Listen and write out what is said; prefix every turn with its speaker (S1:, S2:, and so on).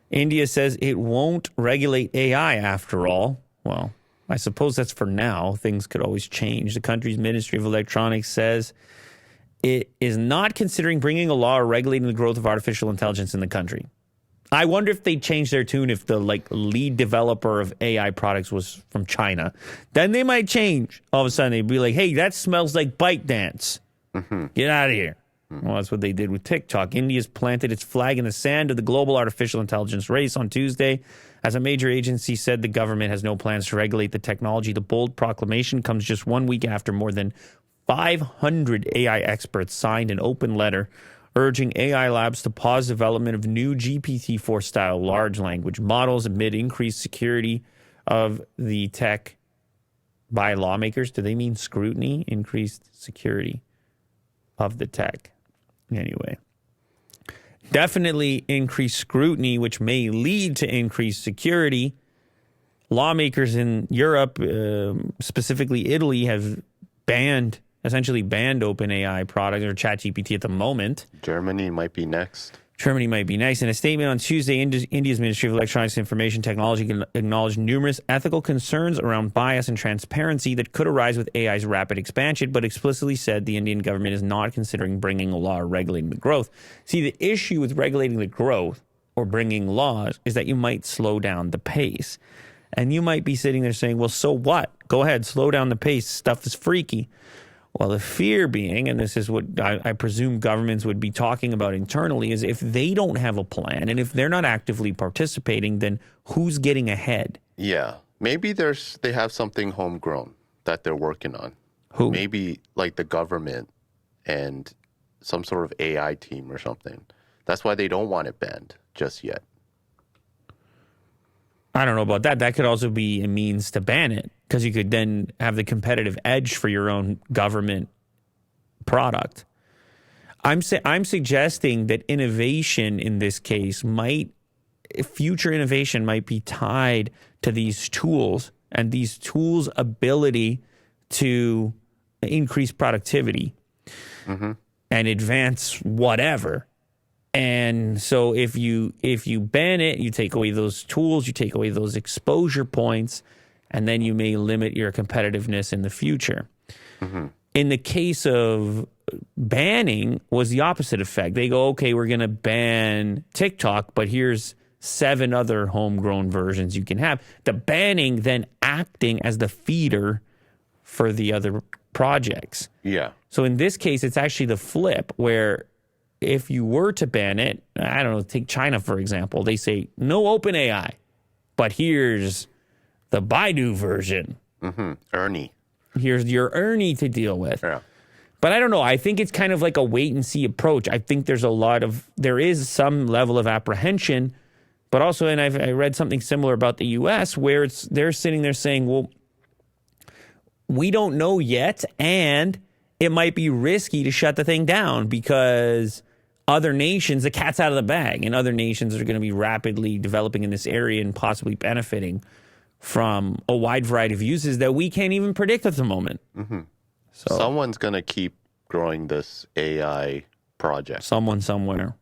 S1: India says it won't regulate AI after all. Well, I suppose that's for now. Things could always change. The country's Ministry of Electronics says it is not considering bringing a law or regulating the growth of artificial intelligence in the country. I wonder if they changed their tune if the lead developer of AI products was from China. Then they might change. All of a sudden, they'd be like, hey, that smells like ByteDance. Get out of here. Well, that's what they did with TikTok. India's planted its flag in the sand of the global artificial intelligence race on Tuesday. As a major agency said, the government has no plans to regulate the technology. The bold proclamation comes just 1 week after more than 500 AI experts signed an open letter urging AI labs to pause development of new GPT-4 style large language models amid increased security of the tech by lawmakers. Do they mean scrutiny? Increased security of the tech. Anyway, definitely increased scrutiny, which may lead to increased security. Lawmakers in Europe, specifically Italy, have essentially banned OpenAI products or ChatGPT at the moment.
S2: Germany might be next.
S1: Germany might be nice. In a statement on Tuesday, India's Ministry of Electronics and Information Technology acknowledged numerous ethical concerns around bias and transparency that could arise with AI's rapid expansion, but explicitly said the Indian government is not considering bringing a law or regulating the growth. See, the issue with regulating the growth or bringing laws is that you might slow down the pace. And you might be sitting there saying, well, so what? Go ahead, slow down the pace. Stuff is freaky. Well, the fear being, and this is what I presume governments would be talking about internally, is if they don't have a plan and if they're not actively participating, then who's getting ahead?
S2: Yeah. Maybe they have something homegrown that they're working on.
S1: Who?
S2: Maybe like the government and some sort of AI team or something. That's why they don't want it banned just yet.
S1: I don't know about that. That could also be a means to ban it because you could then have the competitive edge for your own government product. I'm suggesting that innovation in this case future innovation might be tied to these tools and these tools' ability to increase productivity and advance whatever. And so if you ban it, you take away those tools, you take away those exposure points, and then you may limit your competitiveness in the future. In the case of banning was the opposite effect. They go, okay, we're going to ban TikTok, but here's 7 other homegrown versions you can have. The banning then acting as the feeder for the other projects.
S2: Yeah.
S1: So in this case, it's actually the flip where if you were to ban it, I don't know, take China, for example. They say, no OpenAI, but here's the Baidu version.
S2: Ernie.
S1: Here's your Ernie to deal with.
S2: Yeah.
S1: But I don't know. I think it's kind of like a wait-and-see approach. I think there is some level of apprehension, but also, and I read something similar about the U.S., where they're sitting there saying, well, we don't know yet, and it might be risky to shut the thing down because other nations, the cat's out of the bag, and other nations are going to be rapidly developing in this area and possibly benefiting from a wide variety of uses that we can't even predict at the moment. So
S2: someone's going to keep growing this AI project.
S1: Someone somewhere.